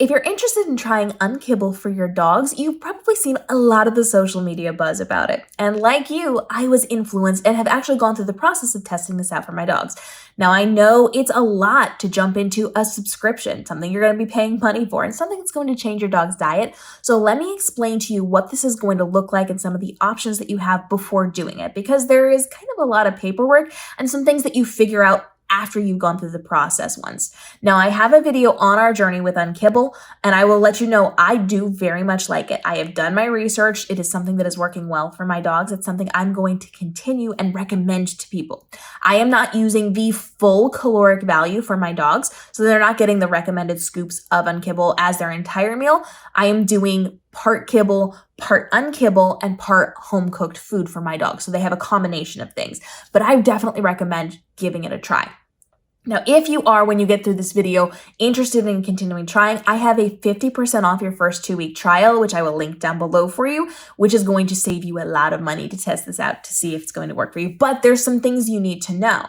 If you're interested in trying Unkibble for your dogs, you've probably seen a lot of the social media buzz about it. And like you, I was influenced and have actually gone through the process of testing this out for my dogs. Now, I know it's a lot to jump into a subscription, something you're going to be paying money for, and something that's going to change your dog's diet. So let me explain to you what this is going to look like and some of the options that you have before doing it, because there is kind of a lot of paperwork and some things that you figure out after you've gone through the process once. Now, I have a video on our journey with Unkibble, and I will let you know I do very much like it. I have done my research. It is something that is working well for my dogs. It's something I'm going to continue and recommend to people. I am not using the full caloric value for my dogs, so they're not getting the recommended scoops of Unkibble as their entire meal. I am doing part kibble, part unkibble, and part home-cooked food for my dogs. So they have a combination of things, but I definitely recommend giving it a try. Now, if you are, when you get through this video, interested in continuing trying, I have a 50% off your first 2-week trial, which I will link down below for you, which is going to save you a lot of money to test this out to see if it's going to work for you. But there's some things you need to know.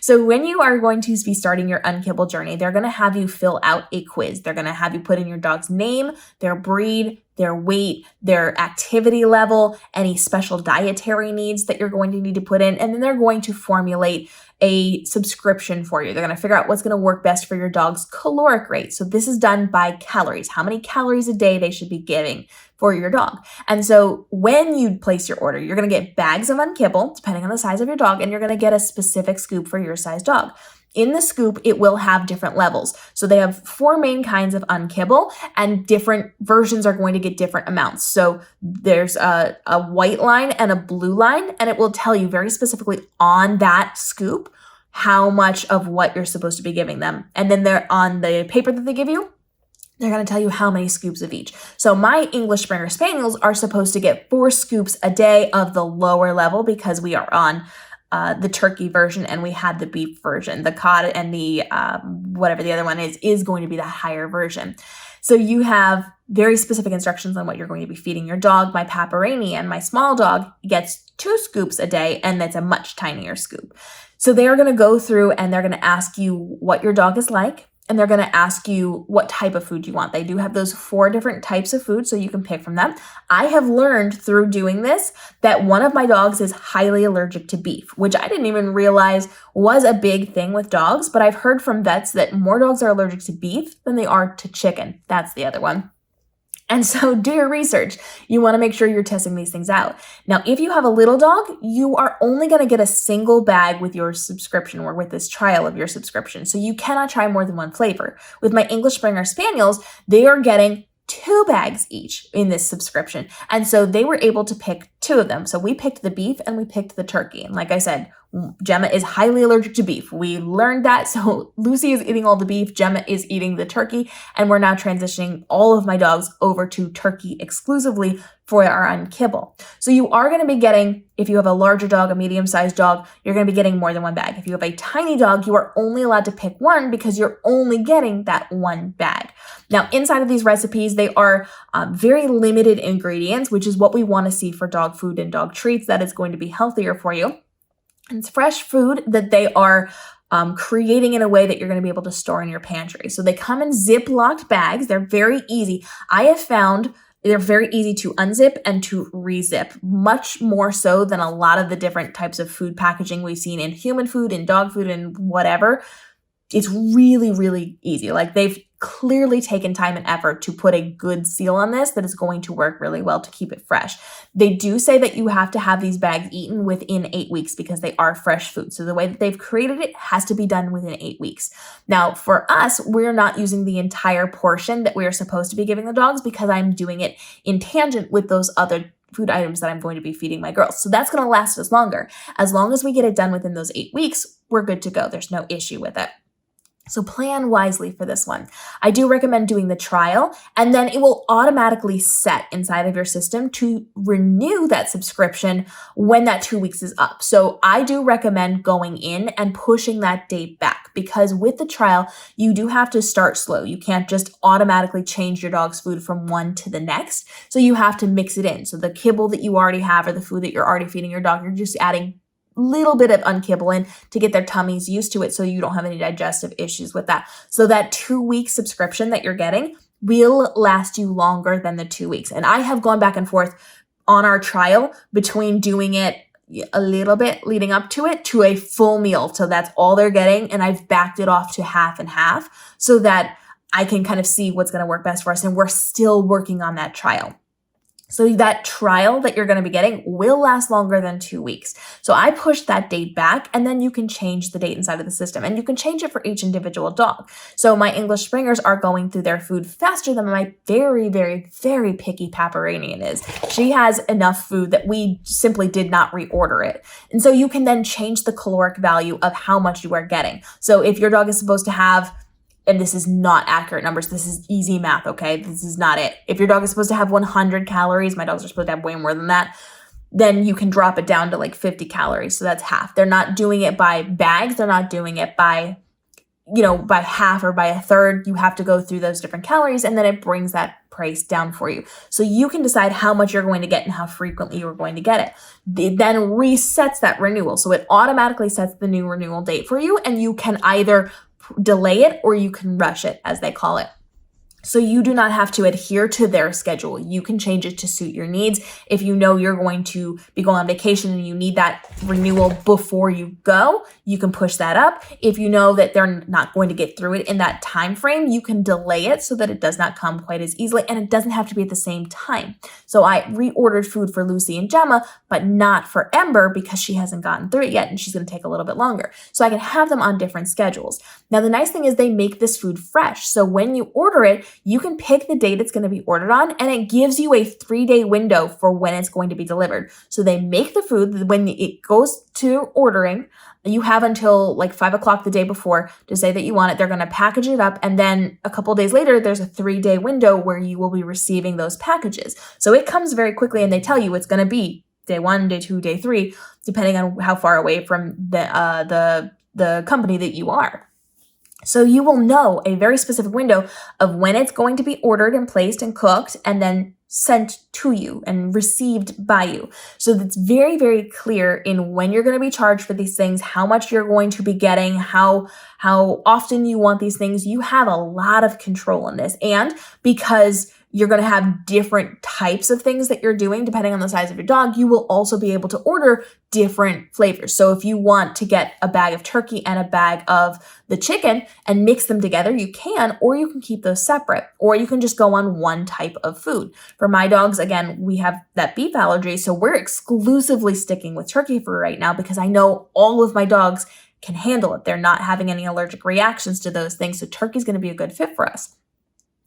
So when you are going to be starting your Unkibble journey, they're going to have you fill out a quiz. They're going to have you put in your dog's name, their breed, their weight, their activity level, any special dietary needs that you're going to need to put in, and then they're going to formulate a subscription for you. They're going to figure out what's going to work best for your dog's caloric rate. So this is done by calories, how many calories a day they should be giving for your dog. And so when you place your order, you're going to get bags of Unkibble, depending on the size of your dog, and you're going to get a specific scoop for your size dog. In the scoop, it will have different levels. So they have 4 main kinds of Unkibble, and different versions are going to get different amounts. So there's a white line and a blue line, and it will tell you very specifically on that scoop how much of what you're supposed to be giving them. And then they're on the paper that they give you, they're going to tell you how many scoops of each. So my English Springer Spaniels are supposed to get 4 scoops a day of the lower level because we are on the turkey version and we had the beef version. The cod and the whatever the other one is going to be the higher version. So you have very specific instructions on what you're going to be feeding your dog. My Paparani and my small dog gets 2 scoops a day, and that's a much tinier scoop. So they are going to go through and they're going to ask you what your dog is like, and they're going to ask you what type of food you want. They do have those 4 different types of food, so you can pick from them. I have learned through doing this that one of my dogs is highly allergic to beef, which I didn't even realize was a big thing with dogs, but I've heard from vets that more dogs are allergic to beef than they are to chicken. That's the other one. And so do your research. You want to make sure you're testing these things out. Now, if you have a little dog, you are only going to get a single bag with your subscription or with this trial of your subscription. So you cannot try more than 1 flavor. With my English Springer Spaniels, they are getting 2 bags each in this subscription. And so they were able to pick 2 of them. So we picked the beef and we picked the turkey. And like I said, Gemma is highly allergic to beef. We learned that. So Lucy is eating all the beef, Gemma is eating the turkey, and we're now transitioning all of my dogs over to turkey exclusively for our Unkibble. So you are going to be getting, if you have a larger dog, a medium-sized dog, you're going to be getting more than 1 bag. If you have a tiny dog, you are only allowed to pick 1 because you're only getting that 1 bag. Now, inside of these recipes, they are very limited ingredients, which is what we want to see for dog food and dog treats. That is going to be healthier for you. It's fresh food that they are creating in a way that you're going to be able to store in your pantry. So they come in Ziplocked bags. They're very easy. I have found they're very easy to unzip and to rezip, much more so than a lot of the different types of food packaging we've seen in human food and dog food and whatever. It's really, really easy. Like, they've clearly taken time and effort to put a good seal on this that is going to work really well to keep it fresh. They do say that you have to have these bags eaten within 8 weeks because they are fresh food. So the way that they've created it has to be done within 8 weeks. Now, for us, we're not using the entire portion that we are supposed to be giving the dogs because I'm doing it in tangent with those other food items that I'm going to be feeding my girls. So that's going to last us longer. As long as we get it done within those 8 weeks, we're good to go. There's no issue with it. So plan wisely for this one. I do recommend doing the trial, and then it will automatically set inside of your system to renew that subscription when that 2 weeks is up. So I do recommend going in and pushing that date back, because with the trial, you do have to start slow. You can't just automatically change your dog's food from one to the next. So you have to mix it in. So the kibble that you already have or the food that you're already feeding your dog, you're just adding little bit of Unkibble in to get their tummies used to it so you don't have any digestive issues with that. So that 2-week subscription that you're getting will last you longer than the 2 weeks. And I have gone back and forth on our trial between doing it a little bit leading up to it to a full meal. So that's all they're getting. And I've backed it off to half and half so that I can kind of see what's going to work best for us. And we're still working on that trial. So that trial that you're going to be getting will last longer than 2 weeks. So I pushed that date back, and then you can change the date inside of the system, and you can change it for each individual dog. So my English Springers are going through their food faster than my very, very, very picky Pomeranian is. She has enough food that we simply did not reorder it. And so you can then change the caloric value of how much you are getting. So if your dog is supposed to have, and this is not accurate numbers, this is easy math, okay? This is not it. If your dog is supposed to have 100 calories, my dogs are supposed to have way more than that, then you can drop it down to like 50 calories. So that's half. They're not doing it by bags. They're not doing it by, by half or by a third. You have to go through those different calories, and then it brings that price down for you. So you can decide how much you're going to get and how frequently you're going to get it. It then resets that renewal. So it automatically sets the new renewal date for you, and you can either delay it or you can rush it, as they call it. So you do not have to adhere to their schedule. You can change it to suit your needs. If you know you're going to be going on vacation and you need that renewal before you go, you can push that up. If you know that they're not going to get through it in that time frame, you can delay it so that it does not come quite as easily, and it doesn't have to be at the same time. So I reordered food for Lucy and Gemma, but not for Ember because she hasn't gotten through it yet and she's going to take a little bit longer. So I can have them on different schedules. Now, the nice thing is they make this food fresh. So when you order it, you can pick the date it's going to be ordered on, and it gives you a 3-day window for when it's going to be delivered. So they make the food. When it goes to ordering, you have until like 5 o'clock the day before to say that you want it. They're going to package it up, and then a couple days later, there's a 3-day window where you will be receiving those packages. So it comes very quickly, and they tell you it's going to be day 1, day 2, day 3, depending on how far away from the company that you are. So you will know a very specific window of when it's going to be ordered and placed and cooked and then sent to you and received by you. So that's very, very clear in when you're going to be charged for these things, how much you're going to be getting, how often you want these things. You have a lot of control in this. And because you're going to have different types of things that you're doing depending on the size of your dog, you will also be able to order different flavors. So if you want to get a bag of turkey and a bag of the chicken and mix them together, you can, or you can keep those separate, or you can just go on one type of food. For my dogs, again, we have that beef allergy, so we're exclusively sticking with turkey for right now because I know all of my dogs can handle it. They're not having any allergic reactions to those things, so turkey's going to be a good fit for us.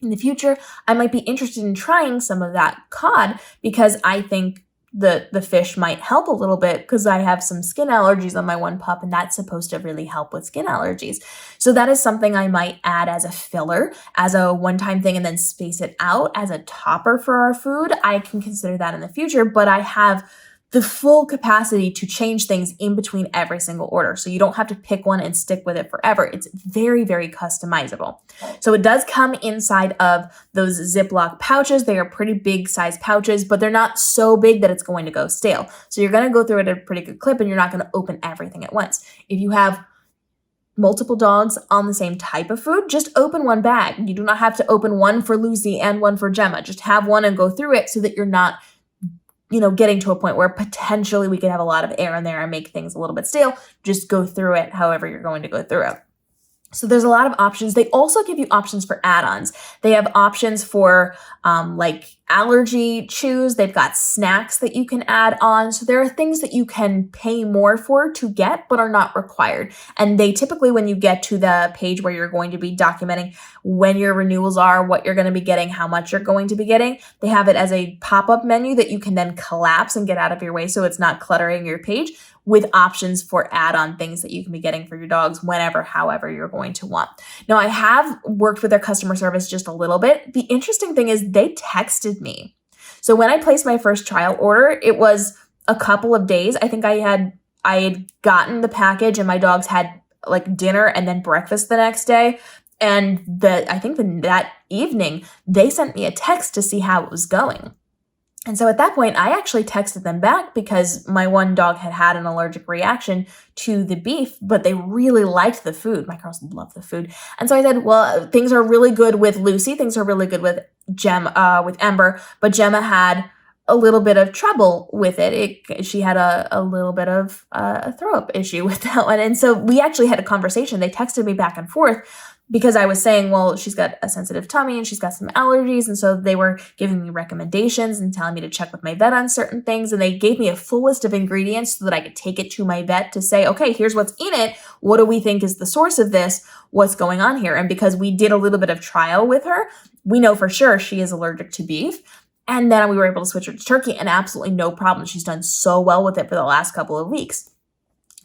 In the future, I might be interested in trying some of that cod because I think the fish might help a little bit because I have some skin allergies on my one pup, and that's supposed to really help with skin allergies. So that is something I might add as a filler, as a one-time thing, and then space it out as a topper for our food. I can consider that in the future, but I have the full capacity to change things in between every single order. So you don't have to pick one and stick with it forever. It's very, very customizable. So it does come inside of those Ziploc pouches. They are pretty big size pouches, but they're not so big that it's going to go stale. So you're going to go through it at a pretty good clip, and you're not going to open everything at once. If you have multiple dogs on the same type of food, just open one bag. You do not have to open one for Lucy and one for Gemma. Just have one and go through it so that you're not getting to a point where potentially we could have a lot of air in there and make things a little bit stale. Just go through it however you're going to go through it. So there's a lot of options. They also give you options for add-ons. They have options for like allergy chews. They've got snacks that you can add on. So there are things that you can pay more for to get, but are not required. And they typically, when you get to the page where you're going to be documenting when your renewals are, what you're going to be getting, how much you're going to be getting, they have it as a pop-up menu that you can then collapse and get out of your way so it's not cluttering your page, with options for add-on things that you can be getting for your dogs whenever, however you're going to want. Now, I have worked with their customer service just a little bit. The interesting thing is they texted me. So when I placed my first trial order, it was a couple of days. I think I had gotten the package and my dogs had like dinner and then breakfast the next day. And that evening, they sent me a text to see how it was going. And so at that point, I actually texted them back because my one dog had an allergic reaction to the beef, but they really liked the food. My girls love the food. And so I said, well, things are really good with Lucy. Things are really good with with Ember, but Gemma had a little bit of trouble with it. She had a little bit of a throw up issue with that one. And so we actually had a conversation. They texted me back and forth because I was saying, well, she's got a sensitive tummy and she's got some allergies. And so they were giving me recommendations and telling me to check with my vet on certain things. And they gave me a full list of ingredients so that I could take it to my vet to say, okay, here's what's in it. What do we think is the source of this? What's going on here? And because we did a little bit of trial with her, we know for sure she is allergic to beef. And then we were able to switch her to turkey and absolutely no problem. She's done so well with it for the last couple of weeks.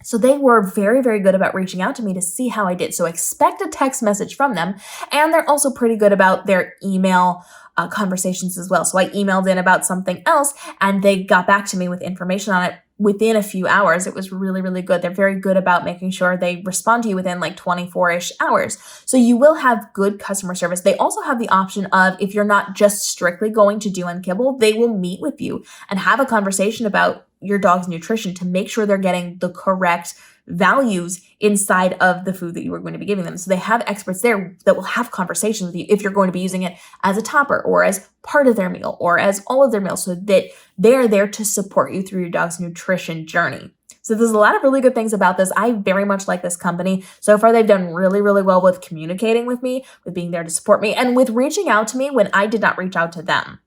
So they were very, very good about reaching out to me to see how I did. So expect a text message from them. And they're also pretty good about their email conversations as well. So I emailed in about something else and they got back to me with information on it within a few hours. It was really, really good. They're very good about making sure they respond to you within like 24-ish hours. So you will have good customer service. They also have the option of, if you're not just strictly going to do Unkibble, they will meet with you and have a conversation about your dog's nutrition to make sure they're getting the correct values inside of the food that you are going to be giving them. So they have experts there that will have conversations with you if you're going to be using it as a topper or as part of their meal or as all of their meals, so that they're there to support you through your dog's nutrition journey. So there's a lot of really good things about this. I very much like this company. So far, they've done really, really well with communicating with me, with being there to support me, and with reaching out to me when I did not reach out to them.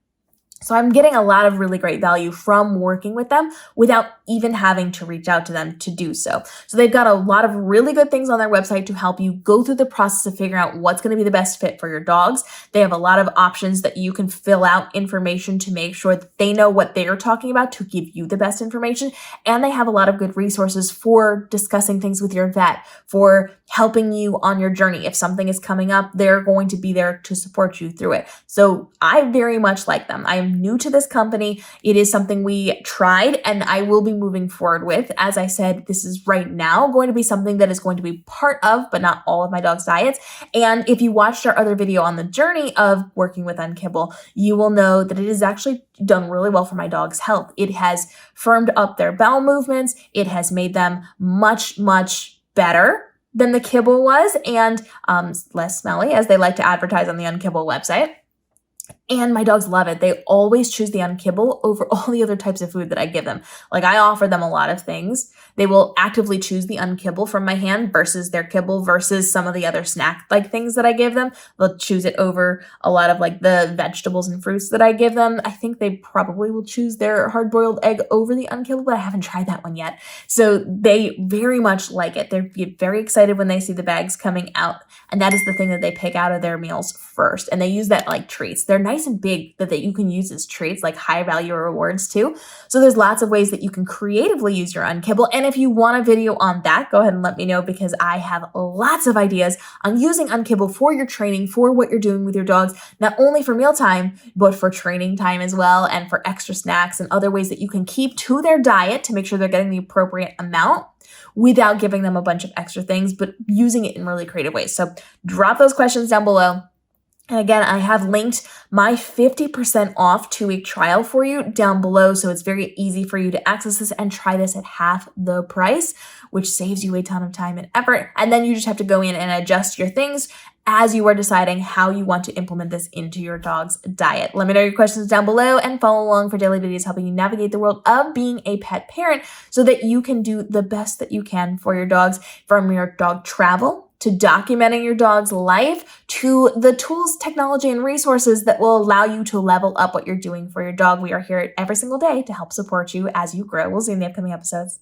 So I'm getting a lot of really great value from working with them without even having to reach out to them to do so. So they've got a lot of really good things on their website to help you go through the process of figuring out what's going to be the best fit for your dogs. They have a lot of options that you can fill out information to make sure that they know what they're talking about to give you the best information. And they have a lot of good resources for discussing things with your vet, for helping you on your journey. If something is coming up, they're going to be there to support you through it. So I very much like them. I am new to this company. It is something we tried and I will be moving forward with. As I said, this is right now going to be something that is going to be part of, but not all of my dog's diets. And if you watched our other video on the journey of working with Unkibble, you will know that it has actually done really well for my dog's health. It has firmed up their bowel movements. It has made them much, much better than the kibble was, and less smelly, as they like to advertise on the Unkibble website. And my dogs love it. They always choose the Unkibble over all the other types of food that I give them. Like, I offer them a lot of things. They will actively choose the Unkibble from my hand versus their kibble versus some of the other snack-like things that I give them. They'll choose it over a lot of like the vegetables and fruits that I give them. I think they probably will choose their hard-boiled egg over the Unkibble, but I haven't tried that one yet. So they very much like it. They get very excited when they see the bags coming out. And that is the thing that they pick out of their meals first. And they use that like treats. They're nice and big that you can use as treats, like high value rewards too. So there's lots of ways that you can creatively use your Unkibble. And if you want a video on that, go ahead and let me know, because I have lots of ideas on using Unkibble for your training, for what you're doing with your dogs, not only for mealtime, but for training time as well, and for extra snacks and other ways that you can keep to their diet to make sure they're getting the appropriate amount without giving them a bunch of extra things, but using it in really creative ways. So drop those questions down below. And again, I have linked my 50% off 2-week trial for you down below. So it's very easy for you to access this and try this at half the price, which saves you a ton of time and effort. And then you just have to go in and adjust your things as you are deciding how you want to implement this into your dog's diet. Let me know your questions down below and follow along for daily videos helping you navigate the world of being a pet parent so that you can do the best that you can for your dogs, from your dog travel to documenting your dog's life, to the tools, technology, and resources that will allow you to level up what you're doing for your dog. We are here every single day to help support you as you grow. We'll see you in the upcoming episodes.